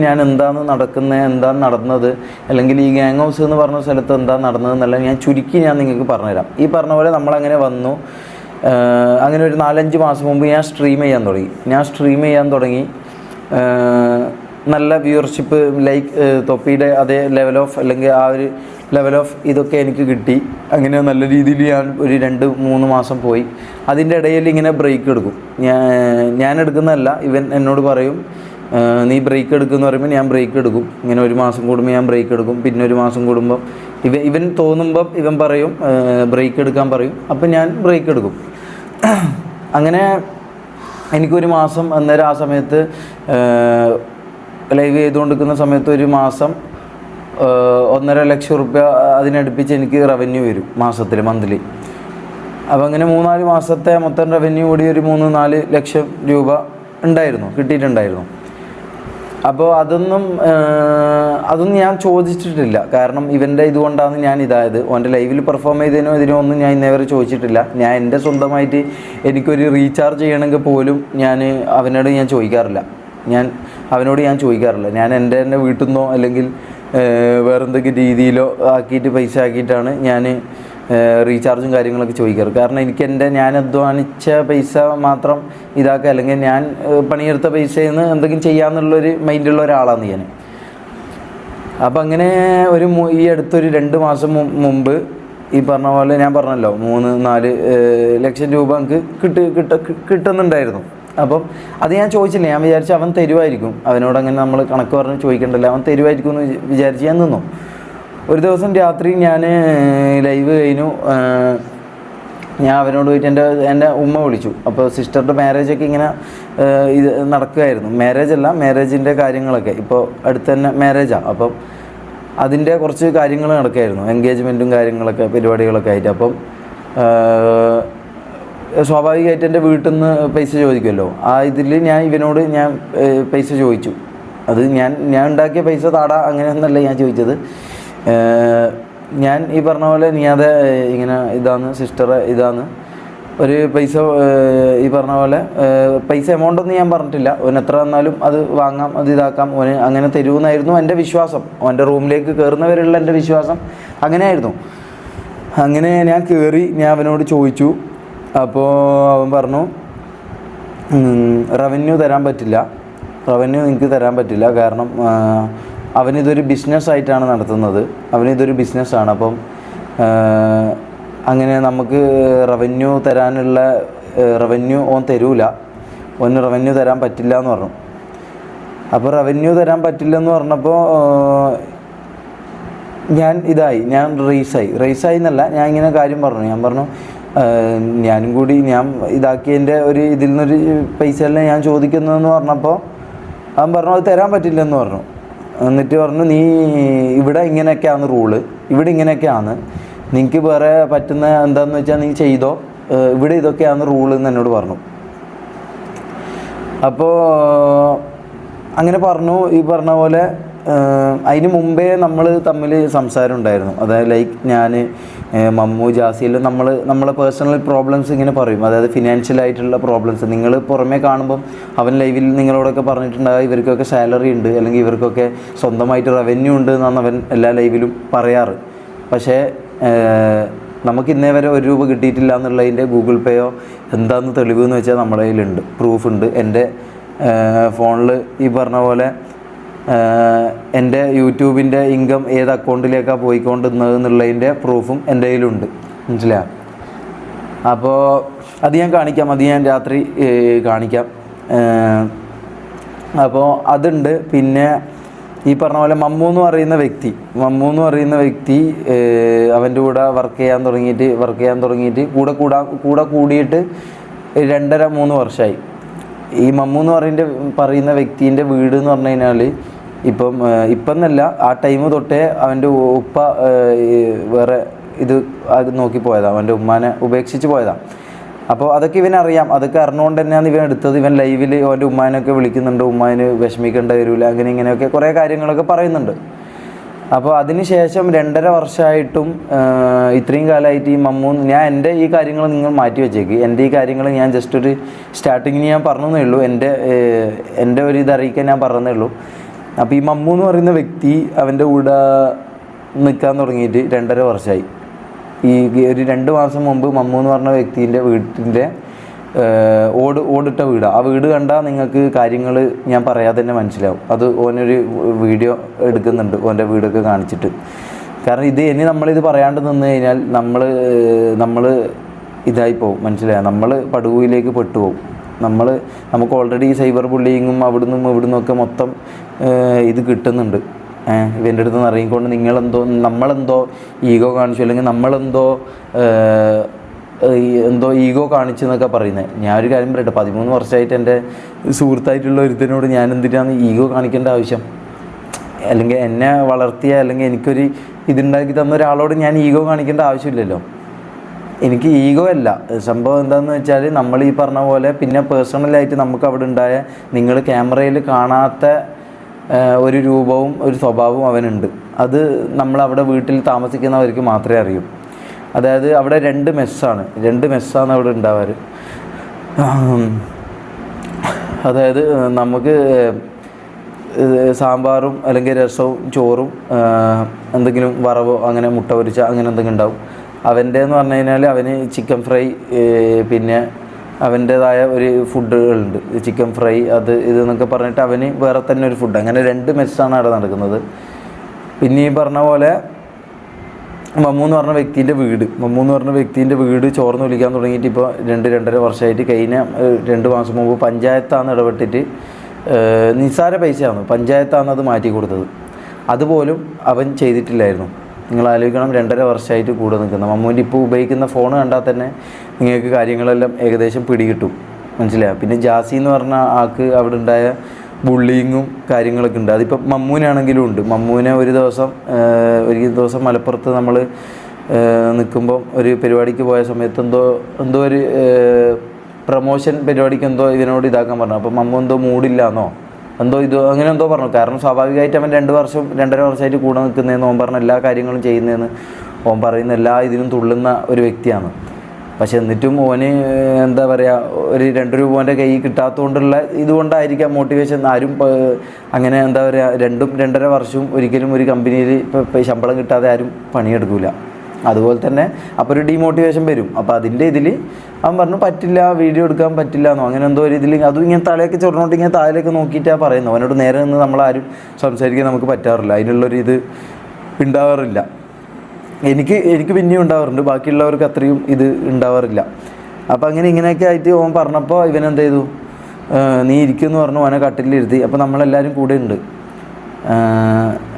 ഞാൻ എന്താണ് നടന്നത്, അല്ലെങ്കിൽ ഈ ഗ്യാങ് ഹൗസ് എന്ന് പറഞ്ഞ സ്ഥലത്ത് എന്താണ് നടന്നതെന്നല്ല ഞാൻ ചുരുക്കി നിങ്ങൾക്ക് പറഞ്ഞുതരാം. ഈ പറഞ്ഞ പോലെ നമ്മളങ്ങനെ വന്നു. അങ്ങനെ ഒരു 4-5 മാസം മുമ്പ് ഞാൻ സ്ട്രീം ചെയ്യാൻ തുടങ്ങി. നല്ല വ്യൂവർഷിപ്പ്, ലൈക്ക് തൊപ്പിയുടെ അതേ ലെവൽ ഓഫ്, അല്ലെങ്കിൽ ആ ഒരു ലെവൽ ഓഫ് ഇതൊക്കെ എനിക്ക് കിട്ടി. അങ്ങനെ നല്ല രീതിയിൽ ഞാൻ ഒരു 2-3 മാസം പോയി. അതിൻ്റെ ഇടയിൽ ഇങ്ങനെ ബ്രേക്ക് എടുക്കും. ഞാൻ എടുക്കുന്നതല്ല, ഇവൻ എന്നോട് പറയും നീ ബ്രേക്ക് എടുക്കുമെന്ന് പറയുമ്പോൾ ഞാൻ ബ്രേക്ക് എടുക്കും. ഇങ്ങനെ 1 മാസം കൂടുമ്പോൾ ഞാൻ ബ്രേക്ക് എടുക്കും. പിന്നെ 1 മാസം കൂടുമ്പോൾ ഇവൻ തോന്നുമ്പം ഇവൻ പറയും ബ്രേക്ക് എടുക്കാൻ പറയും. അപ്പം ഞാൻ ബ്രേക്ക് എടുക്കും. അങ്ങനെ എനിക്കൊരു മാസം, അന്നേരം ആ സമയത്ത് ലൈവ് ചെയ്തുകൊണ്ടിരിക്കുന്ന സമയത്ത് ഒരു മാസം 1.5 ലക്ഷം റുപ്യ അതിനടുപ്പിച്ച് എനിക്ക് റവന്യൂ വരും മാസത്തിൽ, മന്ത്ലി. അപ്പോൾ അങ്ങനെ 3-4 മാസത്തെ മൊത്തം റവന്യൂ കൂടി ഒരു 3-4 ലക്ഷം രൂപ കിട്ടിയിട്ടുണ്ടായിരുന്നു. അപ്പോൾ അതൊന്നും ഞാൻ ചോദിച്ചിട്ടില്ല. കാരണം ഇവൻ്റെ ഇതുകൊണ്ടാണ് ഞാൻ ഇതായത്. ഓൻ്റെ ലൈവിൽ പെർഫോം ചെയ്തതിനോ ഇതിനോ ഒന്നും ഞാൻ ഇന്നേവരെ ചോദിച്ചിട്ടില്ല. ഞാൻ എൻ്റെ സ്വന്തമായിട്ട് എനിക്കൊരു റീചാർജ് ചെയ്യണമെങ്കിൽ പോലും അവനോട് ഞാൻ ചോദിക്കാറില്ല. ഞാൻ എൻ്റെ വീട്ടിൽ നിന്നോ അല്ലെങ്കിൽ വേറെന്തെങ്കിലും രീതിയിലോ പൈസ ആക്കിയിട്ടാണ് ഞാൻ റീചാർജും കാര്യങ്ങളൊക്കെ ചോദിക്കാറ്. കാരണം ഞാൻ അധ്വാനിച്ച പൈസ മാത്രം അല്ലെങ്കിൽ ഞാൻ പണിയെടുത്ത പൈസയിൽ നിന്ന് എന്തെങ്കിലും ചെയ്യാമെന്നുള്ളൊരു മൈൻഡുള്ള ഒരാളാണ് ഞാൻ. അപ്പം അങ്ങനെ ഈ അടുത്തൊരു 2 മാസം മുമ്പ് ഈ പറഞ്ഞ പോലെ ഞാൻ പറഞ്ഞല്ലോ 3-4 ലക്ഷം രൂപ എനിക്ക് കിട്ടുന്നുണ്ടായിരുന്നു. അപ്പം അത് ഞാൻ ചോദിച്ചില്ല. ഞാൻ വിചാരിച്ചു അവൻ തരുമായിരിക്കും. അവനോടങ്ങനെ നമ്മൾ കണക്ക് പറഞ്ഞ് ചോദിക്കണ്ടല്ലോ, അവൻ തരുമായിരിക്കും എന്ന് വിചാരിച്ച് ഞാൻ നിന്നു. ഒരു ദിവസം രാത്രി ഞാൻ ലൈവ് കഴിഞ്ഞു. ഞാൻ അവനോട് പോയിട്ട് എൻ്റെ ഉമ്മ വിളിച്ചു. അപ്പോൾ സിസ്റ്ററുടെ മാരേജൊക്കെ ഇങ്ങനെ ഇത് നടക്കുകയായിരുന്നു. മാരേജിൻ്റെ കാര്യങ്ങളൊക്കെ ഇപ്പോൾ അടുത്ത് തന്നെ മാരേജാണ്. അപ്പം അതിൻ്റെ കുറച്ച് കാര്യങ്ങൾ നടക്കുകയായിരുന്നു, എൻഗേജ്മെൻറ്റും കാര്യങ്ങളൊക്കെ, പരിപാടികളൊക്കെ ആയിട്ട്. അപ്പം സ്വാഭാവികമായിട്ട് എൻ്റെ വീട്ടിൽ നിന്ന് പൈസ ചോദിക്കുമല്ലോ. ആ ഇതിൽ ഇവനോട് ഞാൻ പൈസ ചോദിച്ചു. അത് ഞാൻ ഉണ്ടാക്കിയ പൈസ താടാ അങ്ങനെയൊന്നല്ല ഞാൻ ചോദിച്ചത്. ഞാൻ ഈ പറഞ്ഞ പോലെ നീ അത് ഇങ്ങനെ സിസ്റ്ററെ ഒരു പൈസ ഈ പറഞ്ഞ പോലെ പൈസ എമൗണ്ടൊന്നും ഞാൻ പറഞ്ഞിട്ടില്ല. ഓന് എത്ര വന്നാലും അത് വാങ്ങാം, അത് ഇതാക്കാം, ഓന് അങ്ങനെ തരുമെന്നായിരുന്നു എൻ്റെ വിശ്വാസം. ഓൻ്റെ റൂമിലേക്ക് കയറുന്നവരുള്ള എൻ്റെ വിശ്വാസം അങ്ങനെയായിരുന്നു. അങ്ങനെ ഞാൻ കയറി, ഞാൻ അവനോട് ചോദിച്ചു. അപ്പോൾ അവൻ പറഞ്ഞു റവന്യൂ നിങ്ങൾക്ക് തരാൻ പറ്റില്ല. കാരണം അവനിതൊരു ബിസിനസ്സായിട്ടാണ് നടത്തുന്നത്. അവനിതൊരു ബിസിനസ്സാണ്. അപ്പം അങ്ങനെ നമുക്ക് റവന്യൂ തരാനുള്ള ഓൻ തരൂല. ഓന് റവന്യൂ തരാൻ പറ്റില്ല എന്ന് പറഞ്ഞു. അപ്പോൾ റവന്യൂ തരാൻ പറ്റില്ലെന്ന് പറഞ്ഞപ്പോൾ ഞാൻ റേസായി എന്നല്ല, ഞാൻ ഇങ്ങനെ കാര്യം പറഞ്ഞു. ഞാൻ പറഞ്ഞു ഞാനും കൂടി ഞാൻ ഇതാക്കിയതിൻ്റെ ഇതിൽ നിന്നൊരു പൈസയല്ലേ ഞാൻ ചോദിക്കുന്നതെന്ന് പറഞ്ഞപ്പോൾ അവൻ പറഞ്ഞു അത് തരാൻ പറ്റില്ലെന്ന് പറഞ്ഞു. എന്നിട്ട് പറഞ്ഞു നീ ഇവിടെ ഇങ്ങനെയൊക്കെയാണ് റൂള്, ഇവിടെ ഇങ്ങനെയൊക്കെയാണ്, നിങ്ങൾക്ക് വേറെ പറ്റുന്ന എന്താണെന്ന് വെച്ചാൽ നീ ചെയ്തോ, ഇവിടെ ഇതൊക്കെയാണ് റൂള് എന്ന് എന്നോട് പറഞ്ഞു. അപ്പോൾ അങ്ങനെ പറഞ്ഞു. ഈ പറഞ്ഞ പോലെ അതിന് മുമ്പേ നമ്മൾ തമ്മിൽ സംസാരം ഉണ്ടായിരുന്നു. അതായത് ലൈക്ക് ഞാൻ മമ്മു ജാസിയെല്ലാം നമ്മളെ പേഴ്സണൽ പ്രോബ്ലംസ് ഇങ്ങനെ പറയും. അതായത് ഫിനാൻഷ്യലായിട്ടുള്ള പ്രോബ്ലംസ് നിങ്ങൾ പുറമേ കാണുമ്പം അവൻ ലൈവിൽ നിങ്ങളോടൊക്കെ പറഞ്ഞിട്ടുണ്ടാകും ഇവർക്കൊക്കെ സാലറി ഉണ്ട്, അല്ലെങ്കിൽ ഇവർക്കൊക്കെ സ്വന്തമായിട്ട് റവന്യൂ ഉണ്ട് എന്നാണ് അവൻ എല്ലാ ലൈവിലും പറയാറ്. പക്ഷേ നമുക്ക് ഇന്നേ വരെ 1 രൂപ കിട്ടിയിട്ടില്ല എന്നുള്ളതിൻ്റെ ഗൂഗിൾ പേയോ എന്താണെന്ന് തെളിവ് എന്ന് വെച്ചാൽ നമ്മുടെ കയ്യിലുണ്ട്, പ്രൂഫുണ്ട്. എൻ്റെ ഫോണിൽ ഈ പറഞ്ഞ പോലെ എൻ്റെ യൂട്യൂബിൻ്റെ ഇൻകം ഏത് അക്കൗണ്ടിലേക്കാണ് പോയിക്കൊണ്ടിരുന്നത് എന്നുള്ളതിൻ്റെ പ്രൂഫും എൻ്റെ കയ്യിലുണ്ട്, മനസ്സിലായോ? അപ്പോൾ അത് ഞാൻ കാണിക്കാം, അത് ഞാൻ രാത്രി കാണിക്കാം. അപ്പോൾ അതുണ്ട്. പിന്നെ ഈ പറഞ്ഞ പോലെ മമ്മു എന്ന് പറയുന്ന വ്യക്തി അവൻ്റെ കൂടെ വർക്ക് ചെയ്യാൻ തുടങ്ങിയിട്ട് കൂടെ കൂടിയിട്ട് 2.5-3 വർഷമായി. ഈ മമ്മു എന്ന് പറയുന്ന വ്യക്തിൻ്റെ വീട് എന്ന് പറഞ്ഞു കഴിഞ്ഞാൽ ഇപ്പം എന്നല്ല, ആ ടൈം തൊട്ടേ അവൻ്റെ ഉപ്പ വേറെ നോക്കി പോയതാണ്, അവൻ്റെ ഉമ്മാനെ ഉപേക്ഷിച്ച് പോയതാണ്. അപ്പോൾ അതൊക്കെ ഇവനറിയാം. അതൊക്കെ അറിഞ്ഞുകൊണ്ട് തന്നെയാണ് ഇവൻ എടുത്തത്. ഇവൻ ലൈവിൽ അവൻ്റെ ഉമ്മാനൊക്കെ വിളിക്കുന്നുണ്ട്, ഉമ്മാന് വിഷമിക്കേണ്ട വരില്ല, അങ്ങനെ ഇങ്ങനെയൊക്കെ കുറേ കാര്യങ്ങളൊക്കെ പറയുന്നുണ്ട്. അപ്പോൾ അതിന് ശേഷം 2.5 വർഷമായിട്ടും ഇത്രയും കാലമായിട്ട് ഈ മമ്മൂ, ഞാൻ എൻ്റെ ഈ കാര്യങ്ങൾ നിങ്ങൾ മാറ്റി വെച്ചേക്ക്. എൻ്റെ ഈ കാര്യങ്ങൾ ഞാൻ ജസ്റ്റ് ഒരു സ്റ്റാർട്ടിങ്ങിന് ഞാൻ പറഞ്ഞതേ ഉള്ളൂ, എൻ്റെ ഒരു ഇതറിയിക്കാൻ ഞാൻ പറഞ്ഞതേ ഉള്ളൂ. അപ്പോൾ ഈ മമ്മു എന്ന് പറയുന്ന വ്യക്തി അവൻ്റെ കൂടെ നിൽക്കാൻ തുടങ്ങിയിട്ട് 2.5 വർഷമായി. ഈ ഒരു 2 മാസം മുമ്പ് മമ്മു എന്ന് പറഞ്ഞ വ്യക്തിൻ്റെ വീട്ടിൻ്റെ ഓടിട്ട വീടാണ്. ആ വീട് കണ്ടാൽ നിങ്ങൾക്ക് കാര്യങ്ങൾ ഞാൻ പറയാതെ തന്നെ മനസ്സിലാവും. അത് ഓനൊരു വീഡിയോ എടുക്കുന്നുണ്ട് ഓൻ്റെ വീടൊക്കെ കാണിച്ചിട്ട്. കാരണം ഇനി നമ്മളിത് പറയാണ്ട് നിന്ന് കഴിഞ്ഞാൽ നമ്മൾ ഇതായി പോകും, മനസ്സിലായോ? നമ്മൾ പടുകുയിലേക്ക് പെട്ടുപോകും. നമുക്ക് ഓൾറെഡി സൈബർ ബുള്ളിങ്ങും ഇവിടുന്നൊക്കെ മൊത്തം ഇത് കിട്ടുന്നുണ്ട്. ഇവൻ്റെ അടുത്ത് നിന്ന് ഇറങ്ങിക്കൊണ്ട് നമ്മളെന്തോ ഈഗോ കാണിച്ചു, അല്ലെങ്കിൽ എന്തോ ഈഗോ കാണിച്ചു എന്നൊക്കെ പറയുന്നത്. ഞാനൊരു കാര്യം പറയട്ടെ, 13 വർഷമായിട്ട് എൻ്റെ സുഹൃത്തായിട്ടുള്ള ഒരുത്തനോട് ഞാൻ എന്തിനാണ് ഈഗോ കാണിക്കേണ്ട ആവശ്യം? അല്ലെങ്കിൽ എന്നെ വളർത്തിയ, അല്ലെങ്കിൽ എനിക്കൊരു ഇതുണ്ടാക്കി തന്ന ഒരാളോട് ഞാൻ ഈഗോ കാണിക്കേണ്ട ആവശ്യമില്ലല്ലോ. എനിക്ക് ഈഗോ അല്ല സംഭവം. എന്താണെന്ന് വെച്ചാൽ നമ്മൾ ഈ പറഞ്ഞ പോലെ പിന്നെ പേഴ്സണലായിട്ട് നമുക്ക് അവിടെ ഉണ്ടായ നിങ്ങൾ ക്യാമറയിൽ കാണാത്ത ഒരു രൂപവും ഒരു സ്വഭാവവും അവനുണ്ട്. അത് നമ്മളവിടെ വീട്ടിൽ താമസിക്കുന്നവർക്ക് മാത്രമേ അറിയൂ. അതായത് അവിടെ 2 മെസ്സാണ് അവിടെ ഉണ്ടാവാറ്. അതായത് നമുക്ക് സാമ്പാറും അല്ലെങ്കിൽ രസവും ചോറും എന്തെങ്കിലും വറവോ അങ്ങനെ മുട്ട പൊരിച്ച അങ്ങനെ എന്തെങ്കിലും ഉണ്ടാവും. അവൻ്റെ എന്ന് പറഞ്ഞു കഴിഞ്ഞാൽ അവന് ചിക്കൻ ഫ്രൈ, പിന്നെ അവൻ്റേതായ ഒരു ഫുഡുകളുണ്ട്, ചിക്കൻ ഫ്രൈ അത് ഇതെന്നൊക്കെ പറഞ്ഞിട്ട് അവന് വേറെ തന്നെ ഒരു ഫുഡ്. അങ്ങനെ 2 മെസ്സാണ് അവിടെ നടക്കുന്നത്. പിന്നെ ഈ പറഞ്ഞ പോലെ മമ്മു എന്ന് പറഞ്ഞ വ്യക്തിൻ്റെ വീട് ചോർന്ന് വിളിക്കാൻ തുടങ്ങിയിട്ട് ഇപ്പോൾ 2-2.5 വർഷമായിട്ട്. കഴിഞ്ഞ 2 മാസം മുമ്പ് പഞ്ചായത്താണ് ഇടപെട്ടിട്ട്, നിസ്സാര പൈസയാണ്, പഞ്ചായത്താണ് അത് മാറ്റി കൊടുത്തത്. അതുപോലും അവൻ ചെയ്തിട്ടില്ലായിരുന്നു. നിങ്ങൾ ആലോചിക്കണം, 2.5 വർഷമായിട്ട് കൂടെ നിൽക്കുന്ന മമ്മൂൻ്റെ ഇപ്പോൾ ഉപയോഗിക്കുന്ന ഫോൺ കണ്ടാൽ തന്നെ നിങ്ങൾക്ക് കാര്യങ്ങളെല്ലാം ഏകദേശം പിടികിട്ടും, മനസ്സിലായോ? പിന്നെ ജാസി എന്ന് പറഞ്ഞ ആൾക്ക് അവിടെ ഉണ്ടായ ബുള്ളിങ്ങും കാര്യങ്ങളൊക്കെ ഉണ്ട്. അതിപ്പോൾ മമ്മൂനാണെങ്കിലും ഉണ്ട്. മമ്മൂനെ ഒരു ദിവസം മലപ്പുറത്ത് നമ്മൾ നിൽക്കുമ്പോൾ ഒരു പരിപാടിക്ക് പോയ സമയത്ത് എന്തോ ഒരു പ്രമോഷൻ പരിപാടിക്ക് ഇവനോട് ഇതാക്കാൻ പറഞ്ഞു. അപ്പോൾ മമ്മു എന്തോ മൂടില്ലാന്നോ അങ്ങനെ എന്തോ പറഞ്ഞു. കാരണം സ്വാഭാവികമായിട്ട് അവൻ 2-2.5 വർഷമായിട്ട് കൂടെ നിൽക്കുന്നതെന്ന് ഓൻ പറഞ്ഞ എല്ലാ കാര്യങ്ങളും ചെയ്യുന്നതെന്ന് ഓൻ പറയുന്ന എല്ലാ ഇതിനും തുള്ളുന്ന ഒരു വ്യക്തിയാണ്. പക്ഷെ എന്നിട്ടും ഓന് എന്താ പറയുക, ഒരു 2 രൂപ ഓൻ്റെ കൈ കിട്ടാത്തതുകൊണ്ടുള്ള ഇതുകൊണ്ടായിരിക്കാം മോട്ടിവേഷൻ. ആരും അങ്ങനെ എന്താ പറയുക, 2-2.5 വർഷവും ഒരിക്കലും ഒരു കമ്പനിയിൽ ഇപ്പോൾ ശമ്പളം കിട്ടാതെ ആരും പണിയെടുക്കില്ല. അതുപോലെ തന്നെ അപ്പോൾ ഒരു ഡീമോട്ടിവേഷൻ വരും. അപ്പോൾ അതിൻ്റെ ഇതിൽ അവൻ പറഞ്ഞു പറ്റില്ല, വീഡിയോ എടുക്കാൻ പറ്റില്ല എന്നോ അങ്ങനെ എന്തോ ഒരു ഇതിൽ. അതും ഇങ്ങനെ തലയൊക്കെ ചൊറിഞ്ഞോട്ട് ഇങ്ങനെ താഴേക്ക് നോക്കിയിട്ടാണ് പറയുന്നത്. അവനോട് നേരെ നിന്ന് നമ്മളാരും സംസാരിക്കാൻ നമുക്ക് പറ്റാറില്ല, അതിനുള്ളൊരു ഇത് ഉണ്ടാവാറില്ല. എനിക്ക് പിന്നെയും ഉണ്ടാവാറുണ്ട്, ബാക്കിയുള്ളവർക്ക് അത്രയും ഇത് ഉണ്ടാവാറില്ല. അപ്പോൾ ഇങ്ങനെയൊക്കെ ആയിട്ട് ഓൻ പറഞ്ഞപ്പോൾ ഇവനെന്ത് ചെയ്തു, നീ ഇരിക്കുമെന്ന് പറഞ്ഞു ഓനെ കട്ടിലിരുത്തി. അപ്പോൾ നമ്മളെല്ലാവരും കൂടെ ഉണ്ട്.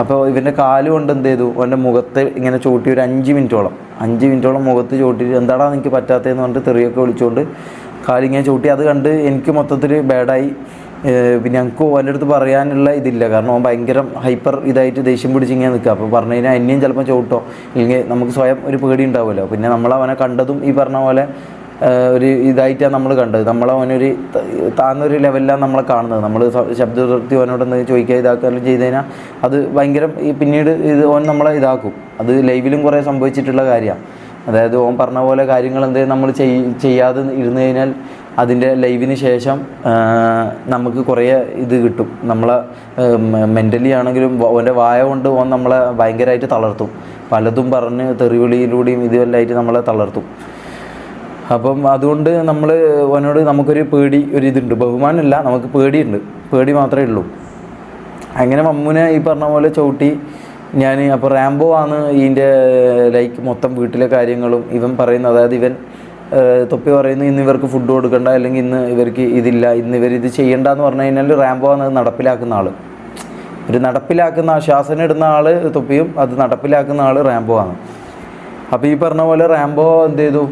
അപ്പോൾ ഇവൻ്റെ കാല് കൊണ്ട് എന്ത് ചെയ്തു, ഓൻ്റെ മുഖത്ത് ഇങ്ങനെ ചവിട്ടി ഒരു 5 മിനിറ്റോളം മുഖത്ത് ചവിട്ടിയിട്ട് എന്താടാ എനിക്ക് പറ്റാത്തതെന്ന് പറഞ്ഞിട്ട് തെറിയൊക്കെ വിളിച്ചുകൊണ്ട് കാലിങ്ങനെ ചവിട്ടി. അത് കണ്ട് എനിക്ക് മൊത്തത്തിൽ ബാഡായി. പിന്നെ ഞങ്ങൾക്ക് ഓൻ്റെ അടുത്ത് പറയാനുള്ള ഇതില്ല, കാരണം ഓൻ ഭയങ്കര ഹൈപ്പർ ഇതായിട്ട് ദേഷ്യം പിടിച്ച് ഇങ്ങനെ നിൽക്കുക. അപ്പോൾ പറഞ്ഞു കഴിഞ്ഞാൽ എന്നെയും ചിലപ്പോൾ ചവിട്ടോ, ഇല്ലെങ്കിൽ നമുക്ക് സ്വയം ഒരു പേടി ഉണ്ടാവുമല്ലോ. പിന്നെ അവനെ കണ്ടതും ഈ പറഞ്ഞ പോലെ ഒരു ഇതായിട്ടാണ് നമ്മൾ കണ്ടത്. അവനൊരു താഴ്ന്നൊരു ലെവലിലാണ് നമ്മളെ കാണുന്നത്. നമ്മൾ ശബ്ദവൃത്തി അവനോടൊന്ന് ചോദിക്കുക ഇതാക്കുകയെല്ലാം ചെയ്ത് കഴിഞ്ഞാൽ അത് ഭയങ്കര പിന്നീട് ഓൻ നമ്മളെ ഇതാക്കും. അത് ലൈവിലും കുറേ സംഭവിച്ചിട്ടുള്ള കാര്യമാണ്. അതായത് ഓൻ പറഞ്ഞ പോലെ കാര്യങ്ങൾ എന്തെങ്കിലും നമ്മൾ ചെയ്യാതെ ഇരുന്ന് കഴിഞ്ഞാൽ അതിൻ്റെ ലൈവിന് ശേഷം നമുക്ക് കുറേ ഇത് കിട്ടും. നമ്മളെ മെൻ്റലി ആണെങ്കിലും ഓൻ്റെ വായ കൊണ്ട് ഓൻ നമ്മളെ ഭയങ്കരമായിട്ട് തളർത്തും. പലതും പറഞ്ഞ് തെറിവിളിയിലൂടെയും ഇതുമെല്ലാമായിട്ട് നമ്മളെ തളർത്തും. അപ്പം അതുകൊണ്ട് ഓനോട് നമുക്കൊരു ഒരിതുണ്ട്, ബഹുമാനമില്ല, നമുക്ക് പേടിയുണ്ട്, പേടി മാത്രമേ ഉള്ളൂ. അങ്ങനെ മമ്മൂനെ ഈ പറഞ്ഞ പോലെ ചവിട്ടി ഞാൻ. അപ്പോൾ റാംബോ ആണ് ഇതിൻ്റെ മൊത്തം വീട്ടിലെ കാര്യങ്ങളും ഇവൻ പറയുന്നത്. അതായത് ഇവൻ തൊപ്പി പറയുന്നു ഇന്ന് ഇവർക്ക് ഫുഡ് കൊടുക്കണ്ട, അല്ലെങ്കിൽ ഇന്ന് ഇവർക്ക് ഇതില്ല, ഇന്ന് ഇവരിത് ചെയ്യണ്ട എന്ന് പറഞ്ഞു കഴിഞ്ഞാൽ റാംബോ ആണ് നടപ്പിലാക്കുന്ന ആൾ. നടപ്പിലാക്കുന്ന ശാസനം ഇടുന്ന ആൾ തൊപ്പിയും അത് നടപ്പിലാക്കുന്ന ആൾ റാംബോ ആണ്. അപ്പോൾ ഈ പറഞ്ഞ പോലെ റാംബോ എന്ത് ചെയ്തു,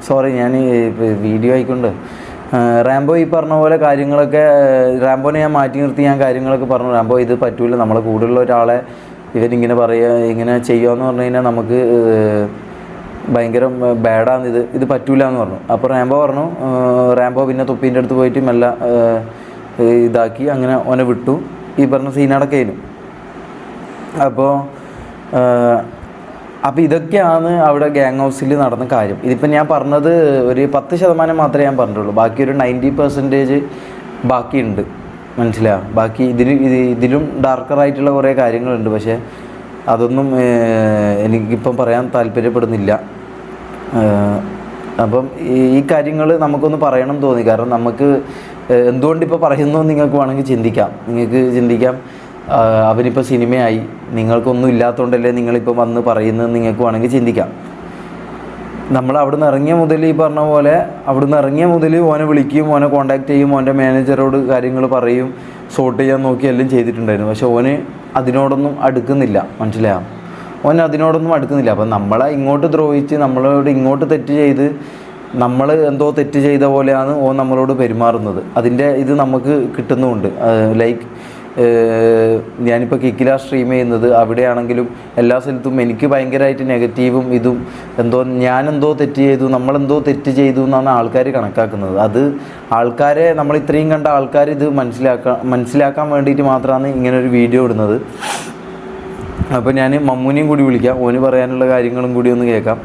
സോറി ഞാൻ വീഡിയോ ആയിക്കൊണ്ട് റാംബോ ഈ പറഞ്ഞ പോലെ കാര്യങ്ങളൊക്കെ റാംബോനെ ഞാൻ മാറ്റി നിർത്തി കാര്യങ്ങളൊക്കെ പറഞ്ഞു. റാംബോ ഇത് പറ്റൂല, നമ്മളെ കൂടെയുള്ള ഒരാളെ ഇവരിങ്ങനെ ഇങ്ങനെ ചെയ്യുമെന്ന് പറഞ്ഞു കഴിഞ്ഞാൽ നമുക്ക് ഭയങ്കര ബാഡാണ്, ഇത് പറ്റൂല എന്ന് പറഞ്ഞു. അപ്പോൾ റാംബോ പിന്നെ തൊപ്പീൻ്റെ അടുത്ത് പോയിട്ട് മെല്ലെ ഇതാക്കി അങ്ങനെ ഓനെ വിട്ടു. ഈ പറഞ്ഞ സീനടക്കേനു. അപ്പോൾ അപ്പോൾ ഇതൊക്കെയാണ് അവിടെ ഗ്യാങ് ഹൗസിൽ നടന്ന കാര്യം. ഇതിപ്പോൾ ഞാൻ പറഞ്ഞത് ഒരു 10% മാത്രമേ ഞാൻ പറഞ്ഞിട്ടുള്ളൂ. ബാക്കി ഒരു 90% ബാക്കിയുണ്ട്, മനസ്സിലായോ? ബാക്കി ഇതിലും ഡാർക്കറായിട്ടുള്ള കുറേ കാര്യങ്ങളുണ്ട്. പക്ഷേ അതൊന്നും എനിക്കിപ്പം പറയാൻ താല്പര്യപ്പെടുന്നില്ല. അപ്പം ഈ കാര്യങ്ങൾ നമുക്കൊന്ന് പറയണം തോന്നി. കാരണം നമുക്ക് എന്തുകൊണ്ടിപ്പോൾ പറയുന്നു നിങ്ങൾക്ക് വേണമെങ്കിൽ ചിന്തിക്കാം. അവനിപ്പോൾ സിനിമയായി, നിങ്ങൾക്കൊന്നും ഇല്ലാത്തതുകൊണ്ടല്ലേ നിങ്ങളിപ്പോൾ വന്ന് പറയുന്നത് നിങ്ങൾക്ക് വേണമെങ്കിൽ ചിന്തിക്കാം. നമ്മൾ അവിടെ നിന്ന് ഇറങ്ങിയ മുതൽ ഈ പറഞ്ഞ പോലെ ഓനെ വിളിക്കും, ഓനെ കോൺടാക്ട് ചെയ്യും, ഓൻ്റെ മാനേജറോട് കാര്യങ്ങൾ പറയും, സോർട്ട് ചെയ്യാൻ നോക്കി എല്ലാം ചെയ്തിട്ടുണ്ടായിരുന്നു. പക്ഷെ ഓന് അതിനോടൊന്നും അടുക്കുന്നില്ല, മനസ്സിലായോ? അപ്പം നമ്മളെ ഇങ്ങോട്ട് ദ്രോഹിച്ച് നമ്മളോട് ഇങ്ങോട്ട് തെറ്റ് ചെയ്ത് നമ്മൾ എന്തോ തെറ്റ് ചെയ്ത പോലെയാണ് ഓൻ നമ്മളോട് പെരുമാറുന്നത്. അതിൻ്റെ ഇത് നമുക്ക് കിട്ടുന്നുമുണ്ട്. ലൈക്ക് ഞാനിപ്പോൾ കിക്കില സ്ട്രീം ചെയ്യുന്നത്, അവിടെയാണെങ്കിലും എല്ലാ സ്ഥലത്തും എനിക്ക് ഭയങ്കരമായിട്ട് നെഗറ്റീവും ഇതും ഞാനെന്തോ തെറ്റ് ചെയ്തു, നമ്മളെന്തോ തെറ്റ് ചെയ്തു എന്നാണ് ആൾക്കാർ കണക്കാക്കുന്നത്. അത് ആൾക്കാരെ നമ്മൾ ഇത്രയും കണ്ട ആൾക്കാർ ഇത് മനസ്സിലാക്കാൻ വേണ്ടിയിട്ട് മാത്രമാണ് ഇങ്ങനൊരു വീഡിയോ ഇടുന്നത്. അപ്പോൾ ഞാൻ മമ്മൂനെയും കൂടി വിളിക്കാം, ഓന് പറയാനുള്ള കാര്യങ്ങളും കൂടി ഒന്ന് കേൾക്കാം.